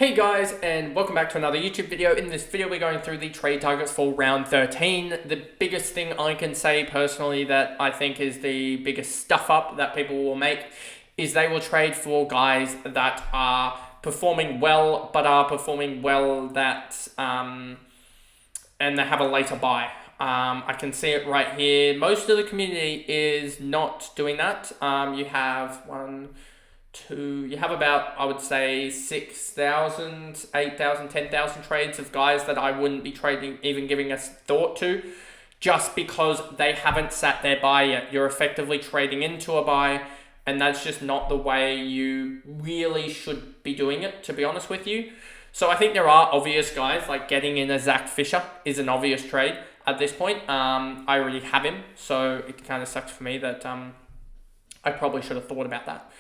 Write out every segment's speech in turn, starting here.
Hey guys, and welcome back to another YouTube video. In this video, we're going through the trade targets for round 13. The biggest thing I can say personally that I think is the biggest stuff up that people will make is they will trade for guys that are performing well, but are performing well that and they have a later buy. I can see it right here. Most of the community is not doing that. You have you have about, I would say, 6,000, 8,000, 10,000 trades of guys that I wouldn't be trading, even giving a thought to, just because they haven't sat their buy yet. You're effectively trading into a buy, and that's just not the way you really should be doing it, to be honest with you. So I think there are obvious guys, like getting in a Zach Fisher is an obvious trade at this point. I already have him, so it kind of sucks for me that I probably should have thought about that.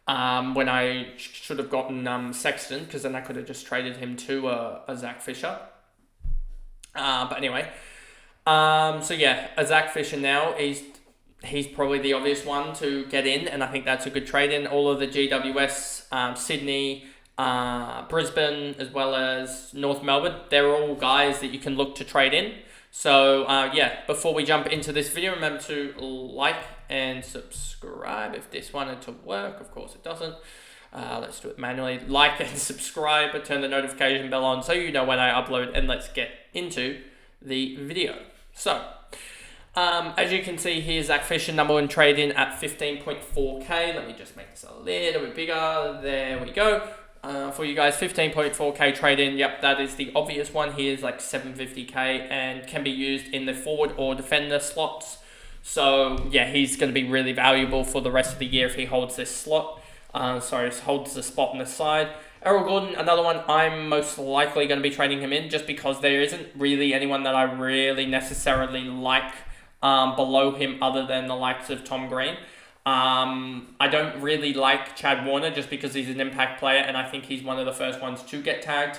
When I should have gotten Sexton, because then I could have just traded him to a Zach Fisher. But anyway, so yeah, a Zach Fisher now, he's probably the obvious one to get in, and I think that's a good trade in. All of the GWS, Sydney, Brisbane, as well as North Melbourne, they're all guys that you can look to trade in. So yeah, before we jump into this video, remember to like and subscribe if this wanted to work. Of course it doesn't. Let's do it manually. Like and subscribe, but turn the notification bell on so you know when I upload, and let's get into the video. So, as you can see here, Zach Fisher, number one trade in at 15.4k. Let me just make this a little bit bigger. There we go. For you guys, 15.4k trade in. Yep, that is the obvious one. Here's like 750k and can be used in the forward or defender slots. So yeah, he's going to be really valuable for the rest of the year if he holds this slot. Holds the spot on the side. Errol Gordon, another one I'm most likely going to be trading him in, just because there isn't really anyone that I really necessarily like below him other than the likes of Tom Green. I don't really like Chad Warner just because he's an impact player, and I think he's one of the first ones to get tagged.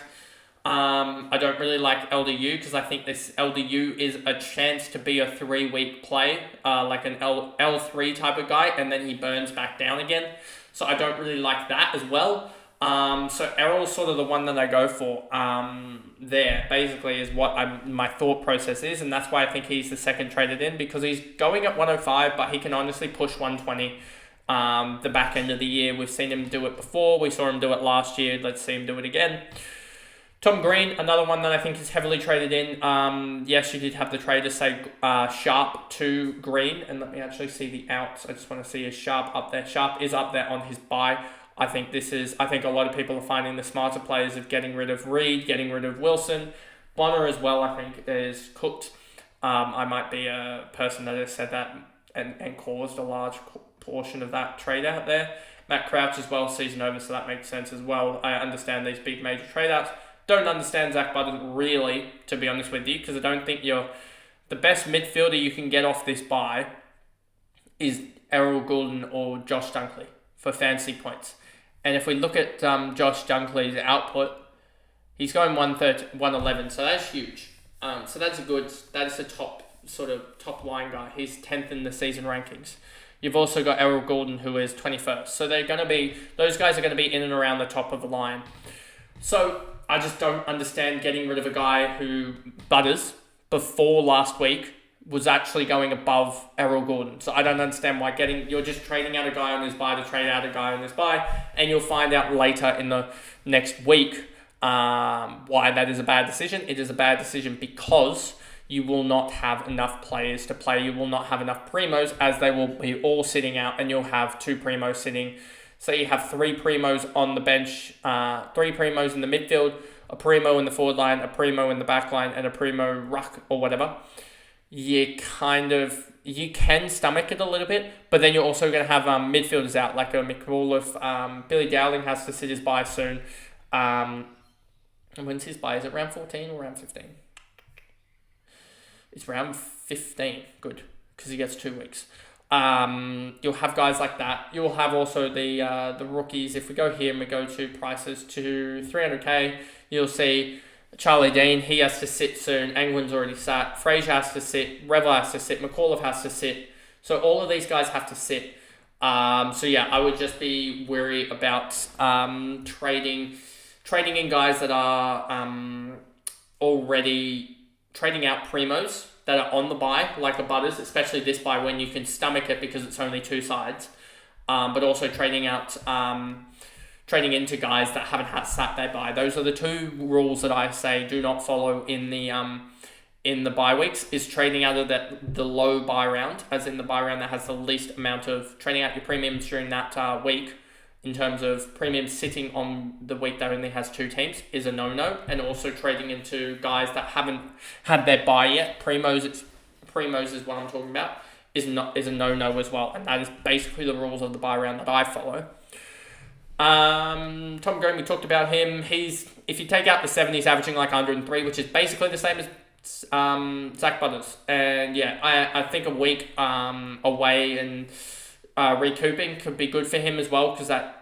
I don't really like LDU because I think this LDU is a chance to be a 3-week play, like an L3 type of guy, and then he burns back down again. So I don't really like that as well. So Errol's sort of the one that I go for there, basically, is what my thought process is, and that's why I think he's the second traded in, because he's going at 105, but he can honestly push 120 the back end of the year. We've seen him do it before. We saw him do it last year. Let's see him do it again. Tom Green, another one that I think is heavily traded in. Yes, you did have the trade to say Sharp to Green, and let me actually see the outs. I just want to see, is Sharp up there? Sharp is up there on his buy. I think a lot of people are finding the smarter players of getting rid of Reed, getting rid of Wilson. Bonner as well, I think, is cooked. I might be a person that has said that and caused a large portion of that trade out there. Matt Crouch as well, season over, so that makes sense as well. I understand these big major trade outs. Don't understand Zach Budden really, to be honest with you, because I don't think the best midfielder you can get off this buy is Errol Gordon or Josh Dunkley for fantasy points. And if we look at Josh Dunkley's output, he's going 111, so that's huge. So that's a top line guy. He's 10th in the season rankings. You've also got Errol Gordon, who is 21st. So those guys are going to be in and around the top of the line. So I just don't understand getting rid of a guy who Butters before last week was actually going above Errol Gordon. So I don't understand why you're just trading out a guy on his buy to trade out a guy on his buy, and you'll find out later in the next week why that is a bad decision. It is a bad decision because you will not have enough players to play. You will not have enough primos, as they will be all sitting out, and you'll have 2 primos sitting. So you have 3 primos on the bench, 3 primos in the midfield, a primo in the forward line, a primo in the back line, and a primo ruck or whatever. You can stomach it a little bit, but then you're also going to have midfielders out, like a McAuliffe. Billy Dowling has to sit his bye soon. And when's his bye? Is it round 14 or round 15? It's round 15. Good, because he gets 2 weeks. You'll have guys like that. You'll have also the rookies. If we go here and we go to prices to 300k, you'll see Charlie Dean, he has to sit soon. Anglin's already sat. Fraser has to sit. Revel has to sit. McAuliffe has to sit. So all of these guys have to sit. So yeah, I would just be wary about trading trading in guys that are already trading out primos that are on the bye, like a Butters, especially this bye when you can stomach it because it's only two sides. But also trading into guys that haven't sat their bye. Those are the two rules that I say do not follow in the bye weeks, is trading out of the low bye round, as in the bye round that has the least amount of trading out your premiums during that week, in terms of premiums sitting on the week that only has two teams, is a no-no. And also trading into guys that haven't had their bye yet, primos is what I'm talking about, is a no-no as well. And that is basically the rules of the bye round that I follow. Tom Green, we talked about him. If you take out the 7, he's averaging like 103, which is basically the same as Zach Butters. And yeah, I think a week away and recouping could be good for him as well, because that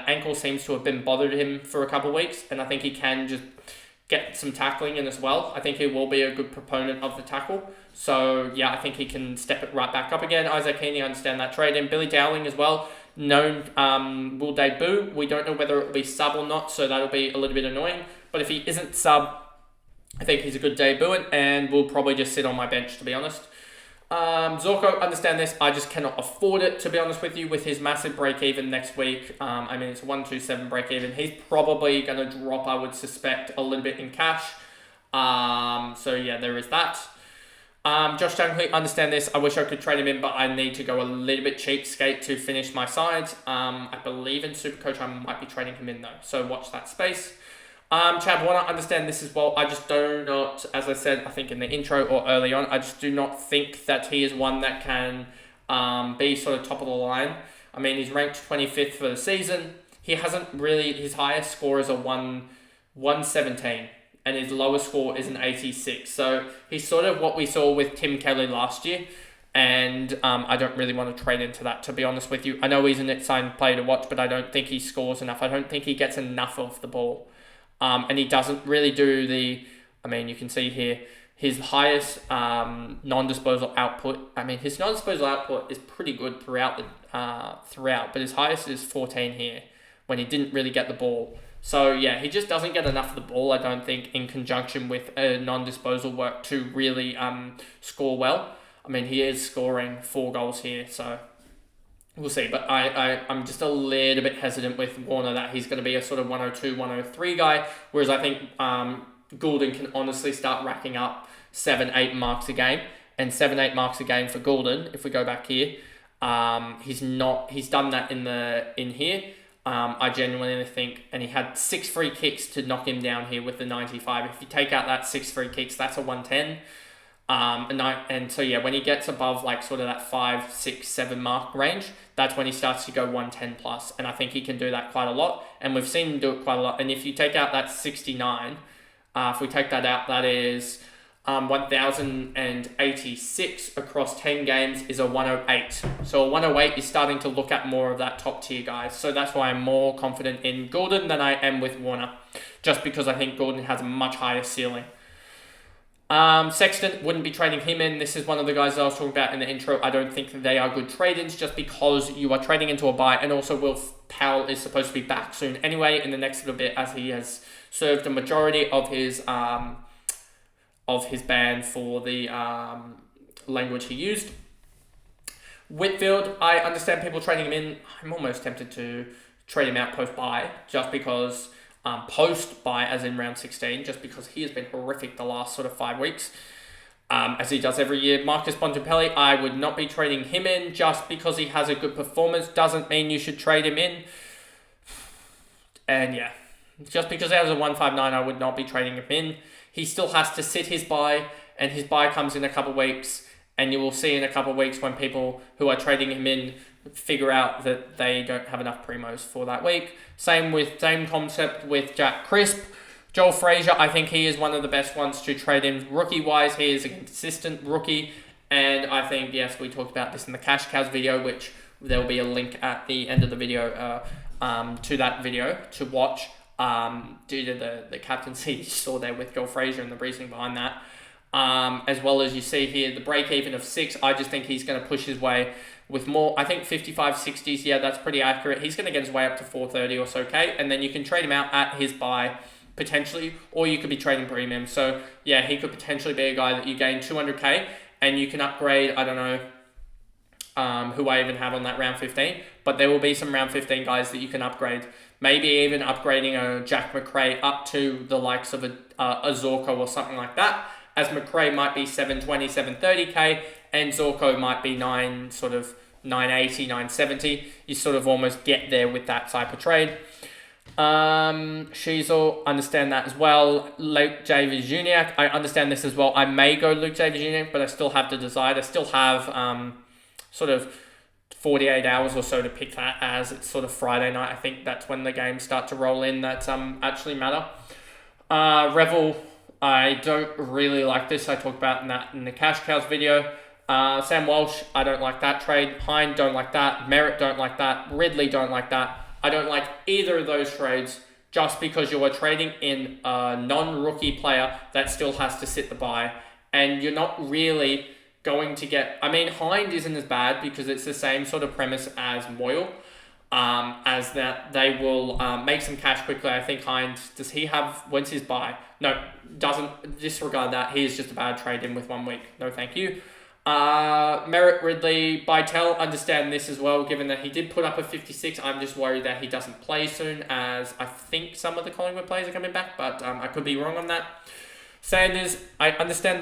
ankle seems to have been bothered him for a couple of weeks, and I think he can just get some tackling in as well. I think he will be a good proponent of the tackle. So yeah, I think he can step it right back up again. Isaac Heaney, I understand that trade. And Billy Dowling as well, known will debut. We don't know whether it will be sub or not, so that'll be a little bit annoying. But if he isn't sub, I think he's a good debutant and will probably just sit on my bench, to be honest. Zorko, understand this. I just cannot afford it, to be honest with you, with his massive break-even next week. I mean, it's a 127 break-even. He's probably going to drop, I would suspect, a little bit in cash. So yeah, there is that. Josh Dunkley, understand this. I wish I could trade him in, but I need to go a little bit cheapskate to finish my side. I believe in Supercoach I might be trading him in though, so watch that space. Chad Warner, understand this as well. I just do not, as I said, I think in the intro or early on, I just do not think that he is one that can be sort of top of the line. I mean, he's ranked 25th for the season. He hasn't really, his highest score is a 117, and his lowest score is an 86. So he's sort of what we saw with Tim Kelly last year, and I don't really want to trade into that, to be honest with you. I know he's an exciting player to watch, but I don't think he scores enough. I don't think he gets enough of the ball. And he doesn't really do you can see here, his highest non-disposal output. I mean, his non-disposal output is pretty good throughout, but his highest is 14 here, when he didn't really get the ball. So yeah, he just doesn't get enough of the ball, I don't think, in conjunction with non-disposal work to really score well. I mean, he is scoring 4 goals here, so we'll see, but I'm just a little bit hesitant with Warner that he's going to be a sort of 102, 103 guy, whereas I think Goulden can honestly start racking up 7-8 marks a game, and 7-8 marks a game for Goulden, if we go back here, he's done that in here. I genuinely think, and he had 6 free kicks to knock him down here with the 95. If you take out that 6 free kicks, that's a 110. And so yeah, when he gets above like sort of that 5, 6, 7 mark range, that's when he starts to go 110 plus, and I think he can do that quite a lot, and we've seen him do it quite a lot. And if you take out that 69, if we take that out, that is 1,086 across 10 games is a 108. So a 108 is starting to look at more of that top tier guys. So that's why I'm more confident in Goulden than I am with Warner, just because I think Goulden has a much higher ceiling. Sexton, wouldn't be trading him in. This is one of the guys that I was talking about in the intro. I don't think that they are good trade-ins, just because you are trading into a buy, and also Will Powell is supposed to be back soon anyway in the next little bit, as he has served a majority of his ban for the language he used. Whitfield, I understand people trading him in. I'm almost tempted to trade him out post-buy, just because post-buy, as in round 16, just because he has been horrific the last sort of 5 weeks, as he does every year. Marcus Bontempelli, I would not be trading him in. Just because he has a good performance doesn't mean you should trade him in. And yeah, just because he has a 159, I would not be trading him in. He still has to sit his buy, and his buy comes in a couple of weeks, and you will see in a couple of weeks when people who are trading him in figure out that they don't have enough primos for that week. Same concept with Jack Crisp. Joel Frazier, I think he is one of the best ones to trade in. Rookie-wise, he is a consistent rookie, and I think, yes, we talked about this in the Cash Cows video, which there will be a link at the end of the video to that video to watch, due to the captaincy you saw there with Joel Frazier and the reasoning behind that. as well as you see here, the break even of 6. I just think he's going to push his way with more. I think 55, 60s, yeah, that's pretty accurate. He's going to get his way up to 430 or so K, and then you can trade him out at his buy potentially, or you could be trading premium. So yeah, he could potentially be a guy that you gain 200K, and you can upgrade, I don't know who I even have on that round 15, but there will be some round 15 guys that you can upgrade. Maybe even upgrading a Jack McRae up to the likes of a Zorko or something like that, as McRae might be 720, 730K, and Zorko might be 980, 970. You sort of almost get there with that type of trade. Sheasel, understand that as well. Luke J. Virginiak, I understand this as well. I may go Luke J. Virginiak, but I still have to decide. I still have sort of 48 hours or so to pick that, as it's sort of Friday night. I think that's when the games start to roll in that actually matter. Revel, I don't really like this. I talked about that in the Cash Cows video. Sam Walsh, I don't like that trade. Hind, don't like that. Merritt, don't like that. Ridley, don't like that. I don't like either of those trades, just because you are trading in a non-rookie player that still has to sit the bye, and you're not really going to get... I mean, Hind isn't as bad because it's the same sort of premise as Moyle, as that they will make some cash quickly. I think Hind, does he have... When's his buy? No, doesn't. Disregard that. He is just a bad trade in with 1 week. No, thank you. Merritt, Ridley, Bytel, understand this as well, given that he did put up a 56. I'm just worried that he doesn't play soon, as I think some of the Collingwood players are coming back, but I could be wrong on that. Sanders, I understand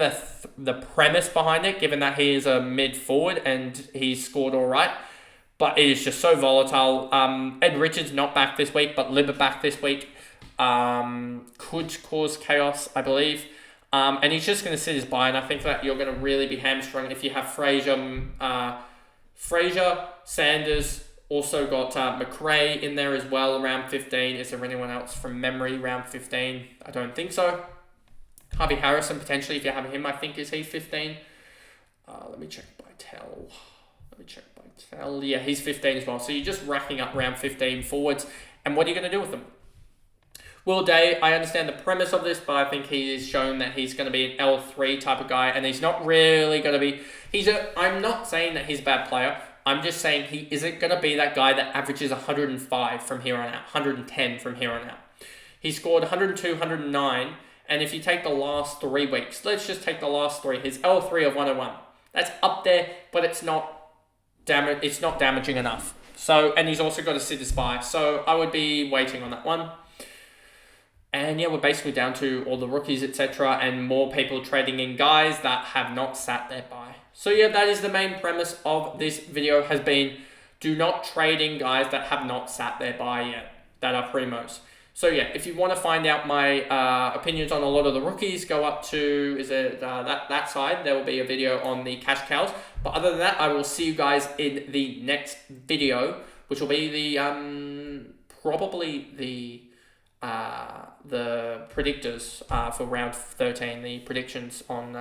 the premise behind it, given that he is a mid-forward and he's scored all right, but it is just so volatile. Ed Richards not back this week, but Libba back this week. Could cause chaos, I believe. And he's just going to sit his bye, and I think that you're going to really be hamstrung if you have Fraser, Sanders, also got McRae in there as well, round 15. Is there anyone else from memory, round 15? I don't think so. Harvey Harrison, potentially, if you have him, I think, is he 15? Let me check Bytel. Yeah, he's 15 as well. So you're just racking up round 15 forwards, and what are you going to do with them? Will Day, I understand the premise of this, but I think he has shown that he's going to be an L3 type of guy, and he's not really going to be... I'm not saying that he's a bad player. I'm just saying he isn't going to be that guy that averages 105 from here on out, 110 from here on out. He scored 102, 109, and if you take the last 3 weeks, let's just take the last 3, his L3 of 101. That's up there, but it's not damaging enough. So, and he's also got a sit spy, so I would be waiting on that one. And yeah, we're basically down to all the rookies, etc., and more people trading in guys that have not sat their bye. So yeah, that is the main premise of this video, has been do not trade in guys that have not sat their bye yet, that are primos. So yeah, if you want to find out my opinions on a lot of the rookies, go up to that side. There will be a video on the cash cows. But other than that, I will see you guys in the next video, which will be the probably the predictors for round 13, the predictions on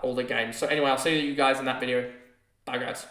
all the games. So anyway, I'll see you guys in that video. Bye guys.